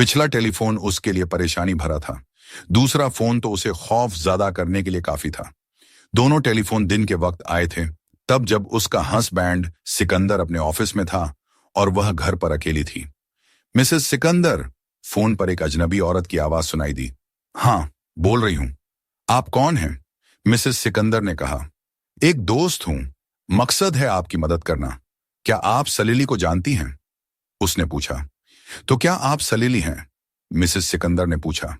पिछला टेलीफोन उसके लिए परेशानी भरा था, दूसरा फोन तो उसे खौफ ज्यादा करने के लिए काफी था। दोनों टेलीफोन दिन के वक्त आए थे, तब जब उसका हस्बैंड सिकंदर अपने ऑफिस में था और वह घर पर अकेली थी। मिसेस सिकंदर, फोन पर एक अजनबी औरत की आवाज सुनाई दी। हाँ, बोल रही हूं। आप कौन हैं? मिसेस सिकंदर ने कहा। एक दोस्त हूं, मकसद है आपकी मदद करना। क्या आप सलीली को जानती हैं? उसने पूछा। तो क्या आप सलीली हैं? मिसेस सिकंदर ने पूछा।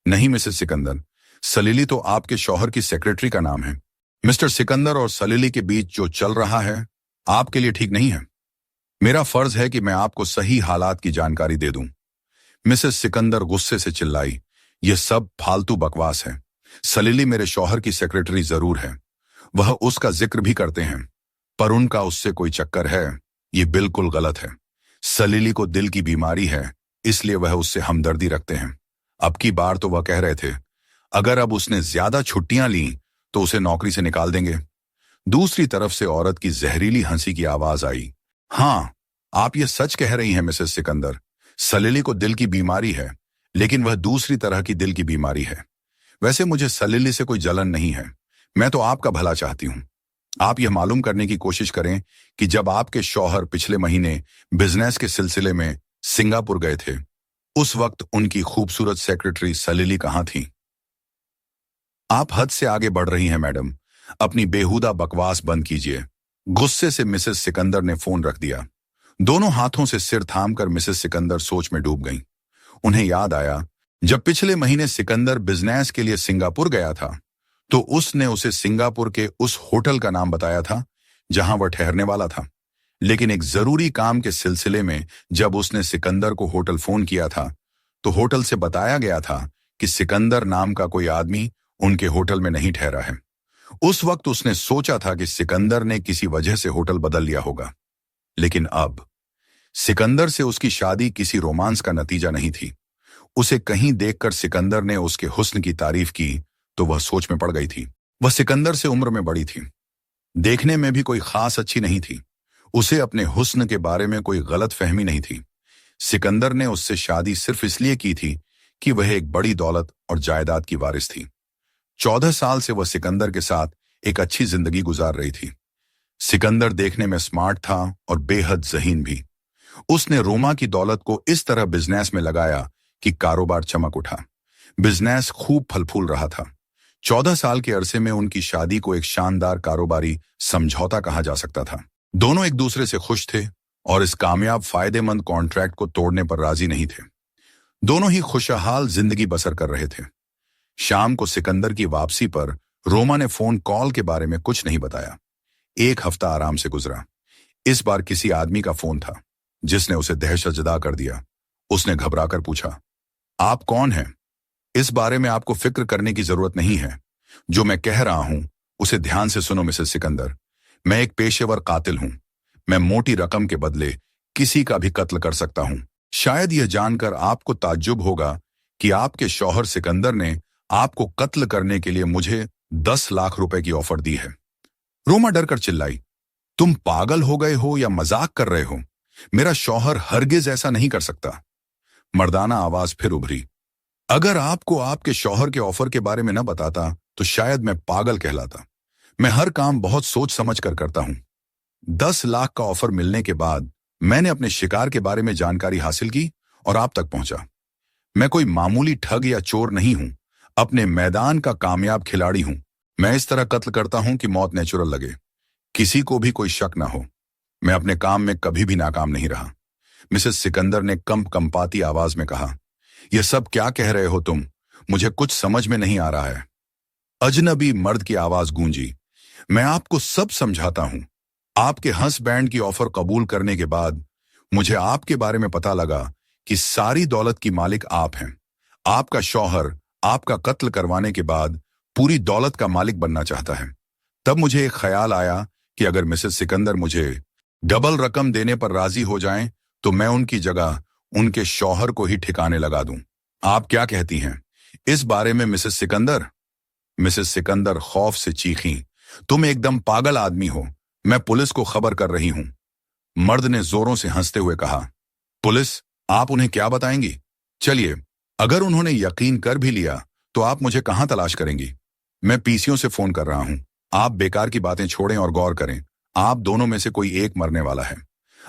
नहीं मिसेस सिकंदर, सलीली तो आपके शौहर की सेक्रेटरी का नाम है। मिस्टर सिकंदर और सलीली के बीच जो चल रहा है आपके लिए ठीक नहीं है। मेरा फर्ज है कि मैं आपको सही हालात की जानकारी दे दूं। मिसेस सिकंदर गुस्से से चिल्लाई। यह सब फालतू बकवास है। सलीली मेरे शौहर की सेक्रेटरी जरूर है, वह उसका जिक्र भी करते हैं, पर उनका उससे कोई चक्कर है, ये बिल्कुल गलत है। सलीली को दिल की बीमारी है, इसलिए वह उससे हमदर्दी रखते हैं। अब की बार तो वह कह रहे थे, अगर अब उसने ज्यादा छुट्टियां ली तो उसे नौकरी से निकाल देंगे। दूसरी तरफ से औरत की जहरीली हंसी की आवाज आई। हाँ, आप ये सच कह रही हैं मिसेस सिकंदर। सलीली को दिल की बीमारी है, लेकिन वह दूसरी तरह की दिल की बीमारी है। वैसे मुझे सलीली से कोई जलन नहीं है, मैं तो आपका भला चाहती हूं। आप यह मालूम करने की कोशिश करें कि जब आपके शौहर पिछले महीने बिजनेस के सिलसिले में सिंगापुर गए थे, उस वक्त उनकी खूबसूरत सेक्रेटरी सलीली कहां थी? आप हद से आगे बढ़ रही हैं मैडम, अपनी बेहुदा बकवास बंद कीजिए। गुस्से से मिसेस सिकंदर ने फोन रख दिया। दोनों हाथों से सिर थामकर मिसेस सिकंदर सोच में डूब गईं। उन्हें याद आया, जब पिछले महीने सिकंदर बिजनेस के लिए सिंगापुर गया था तो उसने उसे सिंगापुर के उस होटल का नाम बताया था जहां वह ठहरने वाला था। लेकिन एक जरूरी काम के सिलसिले में जब उसने सिकंदर को होटल फोन किया था तो होटल से बताया गया था कि सिकंदर नाम का कोई आदमी उनके होटल में नहीं ठहरा है। उस वक्त उसने सोचा था कि सिकंदर ने किसी वजह से होटल बदल लिया होगा, लेकिन अब सिकंदर से उसकी शादी किसी रोमांस का नतीजा नहीं थी। उसे कहीं देखकर सिकंदर ने उसके हुस्न की तारीफ की तो वह सोच में पड़ गई थी। वह सिकंदर से उम्र में बड़ी थी, देखने में भी कोई खास अच्छी नहीं थी। उसे अपने हुस्न के बारे में कोई गलत फहमी नहीं थी। सिकंदर ने उससे शादी सिर्फ इसलिए की थी कि वह एक बड़ी दौलत और जायदाद की वारिस थी। 14 साल से वह सिकंदर के साथ एक अच्छी जिंदगी गुजार रही थी। सिकंदर देखने में स्मार्ट था और बेहद ज़हीन भी। उसने रोमा की दौलत को इस तरह बिजनेस में लगाया कि कारोबार चमक उठा। बिजनेस खूब फल फूल रहा था। 14 साल के अरसे में उनकी शादी को एक शानदार कारोबारी समझौता कहा जा सकता था। दोनों एक दूसरे से खुश थे और इस कामयाब फायदेमंद कॉन्ट्रैक्ट को तोड़ने पर राजी नहीं थे। दोनों ही खुशहाल जिंदगी बसर कर रहे थे। शाम को सिकंदर की वापसी पर रोमा ने फोन कॉल के बारे में कुछ नहीं बताया। एक हफ्ता आराम से गुजरा। इस बार किसी आदमी का फोन था जिसने उसे दहशतजदा कर दिया। उसने घबराकर पूछा, आप कौन हैं? इस बारे में आपको फिक्र करने की जरूरत नहीं है। जो मैं कह रहा हूं उसे ध्यान से सुनो मिसेस सिकंदर। मैं एक पेशेवर कातिल हूं। मैं मोटी रकम के बदले किसी का भी कत्ल कर सकता हूं। शायद यह जानकर आपको ताज्जुब होगा कि आपके शौहर सिकंदर ने आपको कत्ल करने के लिए मुझे 10 लाख रुपए की ऑफर दी है। रोमा डरकर चिल्लाई, तुम पागल हो गए हो या मजाक कर रहे हो? मेरा शौहर हरगिज ऐसा नहीं कर सकता। मर्दाना आवाज फिर उभरी, अगर आपको आपके शौहर के ऑफर के बारे में न बताता तो शायद मैं पागल कहलाता। मैं हर काम बहुत सोच समझ कर करता हूं। 10 लाख का ऑफर मिलने के बाद मैंने अपने शिकार के बारे में जानकारी हासिल की और आप तक पहुंचा। मैं कोई मामूली ठग या चोर नहीं हूं, अपने मैदान का कामयाब खिलाड़ी हूं। मैं इस तरह कत्ल करता हूं कि मौत नेचुरल लगे, किसी को भी कोई शक ना हो। मैं अपने काम में कभी भी नाकाम नहीं रहा। मिसेस सिकंदर ने कंपाती आवाज में कहा, यह सब क्या कह रहे हो तुम? मुझे कुछ समझ में नहीं आ रहा है। अजनबी मर्द की आवाज गूंजी, मैं आपको सब समझाता हूं। आपके हस्बैंड की ऑफर कबूल करने के बाद मुझे आपके बारे में पता लगा कि सारी दौलत की मालिक आप हैं। आपका शौहर आपका कत्ल करवाने के बाद पूरी दौलत का मालिक बनना चाहता है। तब मुझे एक ख्याल आया कि अगर मिसेस सिकंदर मुझे डबल रकम देने पर राजी हो जाएं तो मैं उनकी जगह उनके शौहर को ही ठिकाने लगा दूं। आप क्या कहती हैं इस बारे में मिसेस सिकंदर? मिसेस सिकंदर खौफ से चीखीं, तुम एकदम पागल आदमी हो। मैं पुलिस को खबर कर रही हूं। मर्द ने जोरों से हंसते हुए कहा, पुलिस? आप उन्हें क्या बताएंगी? चलिए, अगर उन्होंने यकीन कर भी लिया तो आप मुझे कहां तलाश करेंगी? मैं पीसीओ से फोन कर रहा हूं। आप बेकार की बातें छोड़ें और गौर करें। आप दोनों में से कोई एक मरने वाला है।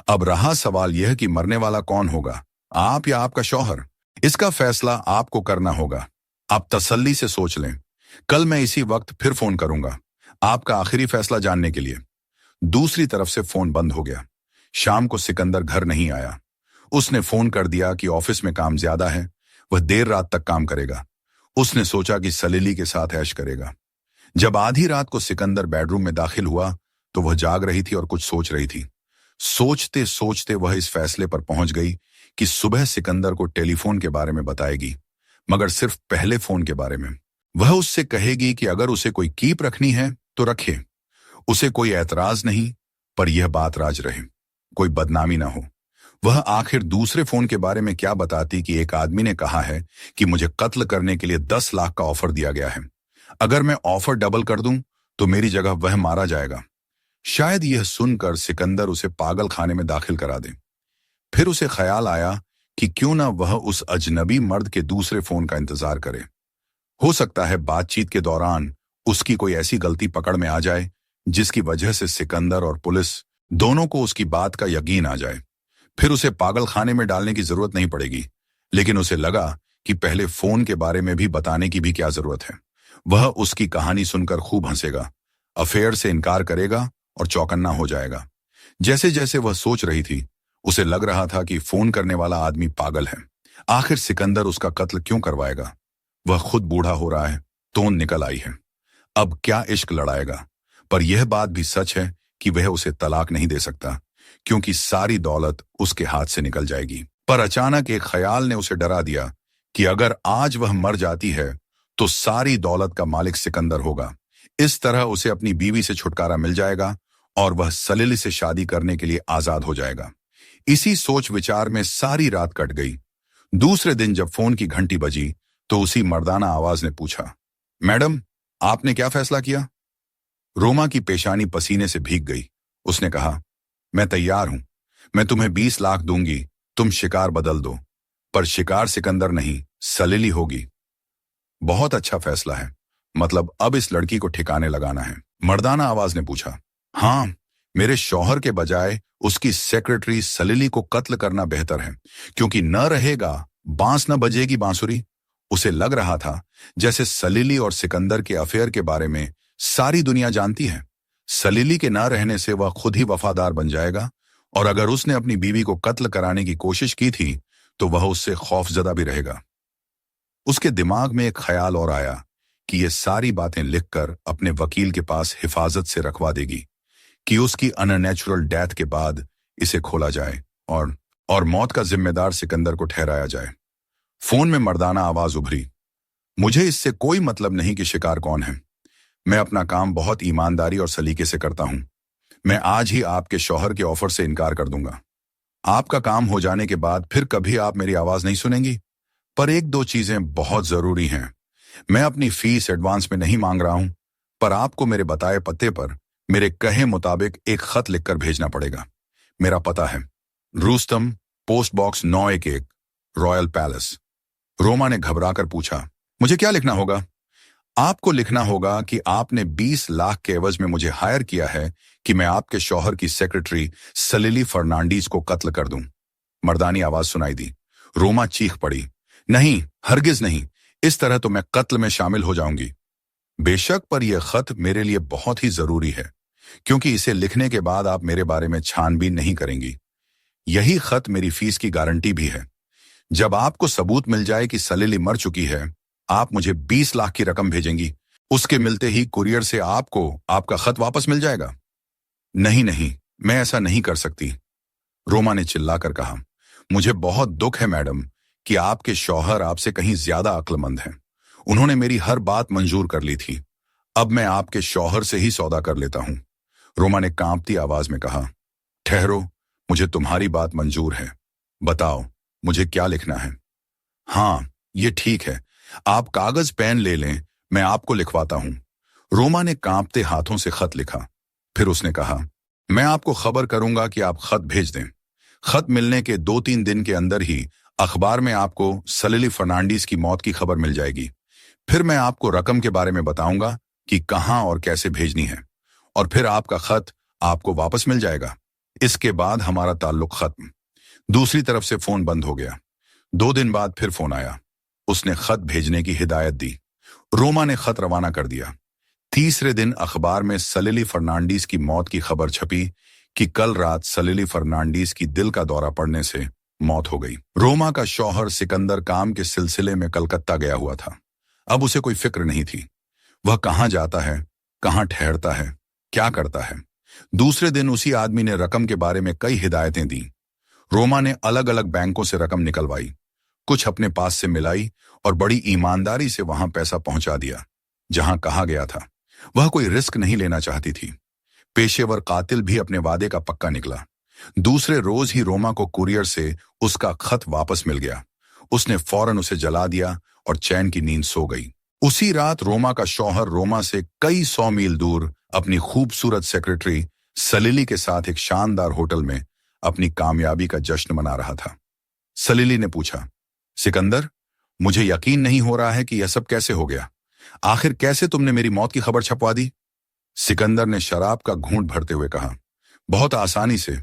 अब रहा सवाल यह कि मरने वाला कौन होगा, आप या आपका शौहर? इसका फैसला आपको करना होगा। आप तसल्ली से सोच लें। कल मैं इसी वक्त फिर फोन करूंगा, आपका आखिरी फैसला जानने के लिए। दूसरी तरफ से फोन बंद हो गया। शाम को सिकंदर घर नहीं आया। उसने फोन कर दिया कि ऑफिस में काम ज्यादा है, वह देर रात तक काम करेगा। उसने सोचा कि सलीली के साथ ऐश करेगा। जब आधी रात को सिकंदर बेडरूम में दाखिल हुआ तो वह जाग रही थी और कुछ सोच रही थी। सोचते सोचते वह इस फैसले पर पहुंच गई कि सुबह सिकंदर को टेलीफोन के बारे में बताएगी, मगर सिर्फ पहले फोन के बारे में। वह उससे कहेगी कि अगर उसे कोई कीप रखनी है तो रखे, उसे कोई ऐतराज नहीं, पर यह बात राज रहे, कोई बदनामी ना हो। वह आखिर दूसरे फोन के बारे में क्या बताती कि एक आदमी ने कहा है कि मुझे कत्ल करने के लिए 10 लाख का ऑफर दिया गया है। अगर मैं ऑफर डबल कर दूं तो मेरी जगह वह मारा जाएगा। शायद यह सुनकर सिकंदर उसे पागल खाने में दाखिल करा दे। फिर उसे ख्याल आया कि क्यों ना वह उस अजनबी मर्द के दूसरे फोन का इंतजार करे। हो सकता है बातचीत के दौरान उसकी कोई ऐसी गलती पकड़ में आ जाए जिसकी वजह से सिकंदर और पुलिस दोनों को उसकी बात का यकीन आ जाए। फिर उसे पागल खाने में डालने की जरूरत नहीं पड़ेगी। लेकिन उसे लगा कि पहले फोन के बारे में भी बताने की भी क्या जरूरत है। वह उसकी कहानी सुनकर खूब हंसेगा, अफेयर से इनकार करेगा और चौकन्ना हो जाएगा। जैसे जैसे वह सोच रही थी, उसे लग रहा था कि फोन करने वाला आदमी पागल है। आखिर सिकंदर उसका कत्ल क्यों करवाएगा? वह खुद बूढ़ा हो रहा है, तोंद निकल आई है। अब क्या इश्क लड़ाएगा? पर यह बात भी सच है कि वह उसे तलाक नहीं दे सकता, क्योंकि सारी दौलत उसके हाथ से निकल जाएगी। पर अचानक एक ख्याल ने उसे डरा दिया कि अगर आज वह मर जाती है तो सारी दौलत का मालिक सिकंदर होगा। इस तरह उसे अपनी बीवी से छुटकारा मिल जाएगा और वह सलीली से शादी करने के लिए आजाद हो जाएगा। इसी सोच विचार में सारी रात कट गई। दूसरे दिन जब फोन की घंटी बजी तो उसी मर्दाना आवाज ने पूछा, मैडम, आपने क्या फैसला किया? रोमा की पेशानी पसीने से भीग गई। उसने कहा, मैं तैयार हूं। मैं तुम्हें 20 लाख दूंगी, तुम शिकार बदल दो। पर शिकार सिकंदर नहीं, सलीली होगी। बहुत अच्छा फैसला है। मतलब अब इस लड़की को ठिकाने लगाना है। मर्दाना आवाज ने पूछा, हाँ, मेरे शौहर के बजाय उसकी सेक्रेटरी सलीली को कत्ल करना बेहतर है, क्योंकि न रहेगा बांस न बजेगी बांसुरी। उसे लग रहा था जैसे सलीली और सिकंदर के अफेयर के बारे में सारी दुनिया जानती है। सलीली के न रहने से वह खुद ही वफादार बन जाएगा, और अगर उसने अपनी बीवी को कत्ल कराने की कोशिश की थी तो वह उससे खौफजदा भी रहेगा। उसके दिमाग में एक ख्याल और आया कि ये सारी बातें लिखकर अपने वकील के पास हिफाजत से रखवा देगी कि उसकी अननेचुरल डेथ के बाद इसे खोला जाए और मौत का जिम्मेदार सिकंदर को ठहराया जाए। फोन में मर्दाना आवाज उभरी, मुझे इससे कोई मतलब नहीं कि शिकार कौन है। मैं अपना काम बहुत ईमानदारी और सलीके से करता हूं। मैं आज ही आपके शौहर के ऑफर से इनकार कर दूंगा। आपका काम हो जाने के बाद फिर कभी आप मेरी आवाज नहीं सुनेंगी। पर एक दो चीजें बहुत जरूरी हैं। मैं अपनी फीस एडवांस में नहीं मांग रहा हूं, पर आपको मेरे बताए पते पर मेरे कहे मुताबिक एक खत लिखकर भेजना पड़ेगा। मेरा पता है Rustam, post box 911, royal palace. Roma ने घबराकर पूछा, मुझे क्या लिखना होगा? आपको लिखना होगा कि आपने 20 लाख के एवज में मुझे हायर किया है कि मैं आपके शौहर की सेक्रेटरी सलीली फर्नांडीज को कत्ल कर दूं। मर्दानी आवाज सुनाई दी। रोमा चीख पड़ी, नहीं, हरगिज नहीं, इस तरह तो मैं कत्ल में शामिल हो जाऊंगी। बेशक, पर यह खत मेरे लिए बहुत ही जरूरी है, क्योंकि इसे लिखने के बाद आप मेरे बारे में छानबीन नहीं करेंगी। यही खत मेरी फीस की गारंटी भी है। जब आपको सबूत मिल जाए कि सलीली मर चुकी है, आप मुझे 20 लाख की रकम भेजेंगी। उसके मिलते ही कुरियर से आपको आपका खत वापस मिल जाएगा। नहीं नहीं, मैं ऐसा नहीं कर सकती, रोमा ने चिल्लाकर कहा। मुझे बहुत दुख है मैडम कि आपके शौहर आपसे कहीं ज्यादा अक्लमंद हैं। उन्होंने मेरी हर बात मंजूर कर ली थी। अब मैं आपके शौहर से ही सौदा कर लेता हूं। रोमा ने कांपती आवाज में कहा, ठहरो, मुझे तुम्हारी बात मंजूर है। बताओ, मुझे क्या लिखना है? हाँ, ये ठीक है, आप कागज पेन ले लें, मैं आपको लिखवाता हूं। रोमा ने कांपते हाथों से खत लिखा। फिर उसने कहा, मैं आपको खबर करूंगा कि आप खत भेज दें। खत मिलने के 2-3 दिन के अंदर ही अखबार में आपको सलिली फर्नांडीज की मौत की खबर मिल जाएगी। फिर मैं आपको रकम के बारे में बताऊंगा कि कहां और कैसे भेजनी है, और फिर आपका खत आपको वापस मिल जाएगा। इसके बाद हमारा ताल्लुक खत्म। दूसरी तरफ से फोन बंद हो गया। 2 दिन बाद फिर फोन आया। उसने खत भेजने की हिदायत दी। रोमा ने खत रवाना कर दिया। तीसरे दिन अखबार में सलिली फर्नांडीज की मौत की खबर छपी कि कल रात सलिली फर्नांडीज की दिल का दौरा पड़ने से मौत हो गई। रोमा का शौहर सिकंदर काम के सिलसिले में कलकत्ता गया हुआ था। अब उसे कोई फिक्र नहीं थी। वह कहां जाता है, कहां ठहरता है, क्या करता है। दूसरे दिन उसी आदमी ने रकम के बारे में कई हिदायतें दी। रोमा ने अलग अलग बैंकों से रकम निकलवाई, कुछ अपने पास से मिलाई और बड़ी ईमानदारी से वहां पैसा पहुंचा दिया जहां कहा गया था। वह कोई रिस्क नहीं लेना चाहती थी। पेशेवर कातिल भी अपने वादे का पक्का निकला। दूसरे रोज ही रोमा को कुरियर से उसका खत वापस मिल गया। उसने फौरन उसे जला दिया और चैन की नींद सो गई। उसी रात रोमा का शौहर रोमा से कई 100 मील दूर अपनी खूबसूरत सेक्रेटरी सलिली के साथ एक शानदार होटल में अपनी कामयाबी का जश्न मना रहा था। सलिली ने पूछा, सिकंदर, मुझे यकीन नहीं हो रहा है कि यह सब कैसे हो गया। आखिर कैसे तुमने मेरी मौत की खबर छपवा दी? सिकंदर ने शराब का घूंट भरते हुए कहा, बहुत आसानी से।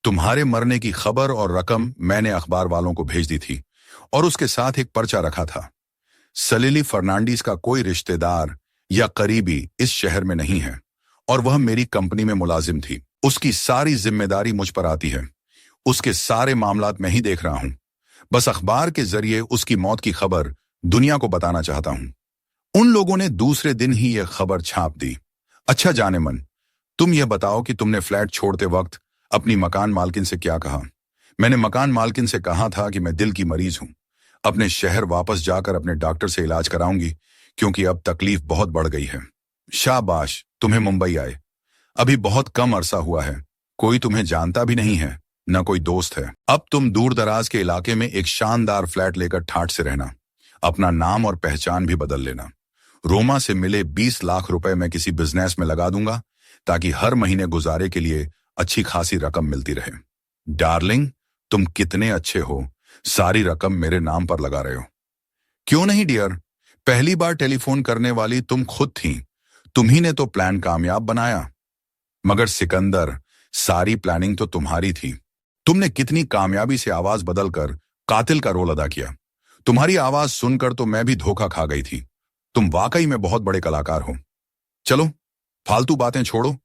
तुम्हारे मरने की खबर और रकम मैंने अखबार वालों को भेज दी थी और उसके साथ एक पर्चा रखा था। सलिली फर्नांडीज का कोई रिश्तेदार या करीबी इस शहर में नहीं है और वह मेरी कंपनी में मुलाजिम थी। उसकी सारी जिम्मेदारी मुझ पर आती है। उसके सारे मामलात मैं ही देख रहा हूं। बस अखबार के जरिए उसकी मौत की खबर दुनिया को बताना चाहता हूं। उन लोगों ने दूसरे दिन ही यह खबर छाप दी। अच्छा जाने मन, तुम यह बताओ कि तुमने फ्लैट छोड़ते वक्त अपनी मकान मालकिन से क्या कहा? मैंने मकान मालकिन से कहा था कि मैं दिल की मरीज हूं। अपने शहर वापस जाकर अपने डॉक्टर से इलाज कराऊंगी क्योंकि अब तकलीफ बहुत बढ़ गई है। शाबाश, तुम्हें मुंबई आए अभी बहुत कम अरसा हुआ है। कोई तुम्हें जानता भी नहीं है, न कोई दोस्त है। अब तुम दूर दराज के इलाके में एक शानदार फ्लैट लेकर ठाठ से रहना। अपना नाम और पहचान भी बदल लेना। रोमा से मिले 20 लाख रुपए मैं किसी बिजनेस में लगा दूंगा ताकि हर महीने गुजारे के लिए अच्छी खासी रकम मिलती रहे। डार्लिंग, तुम कितने अच्छे हो, सारी रकम मेरे नाम पर लगा रहे हो। क्यों नहीं डियर, पहली बार टेलीफोन करने वाली तुम खुद थी। तुम्ही ने तो प्लान कामयाब बनाया। मगर सिकंदर, सारी प्लानिंग तो तुम्हारी थी। तुमने कितनी कामयाबी से आवाज बदलकर कातिल का रोल अदा किया। तुम्हारी आवाज सुनकर तो मैं भी धोखा खा गई थी। तुम वाकई में बहुत बड़े कलाकार हो। चलो, फालतू बातें छोड़ो।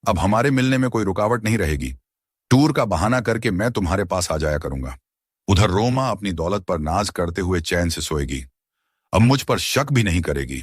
अब हमारे मिलने में कोई रुकावट नहीं रहेगी। टूर का बहाना करके मैं तुम्हारे पास आ जाया करूंगा। उधर रोमा अपनी दौलत पर नाज करते हुए चैन से सोएगी। अब मुझ पर शक भी नहीं करेगी।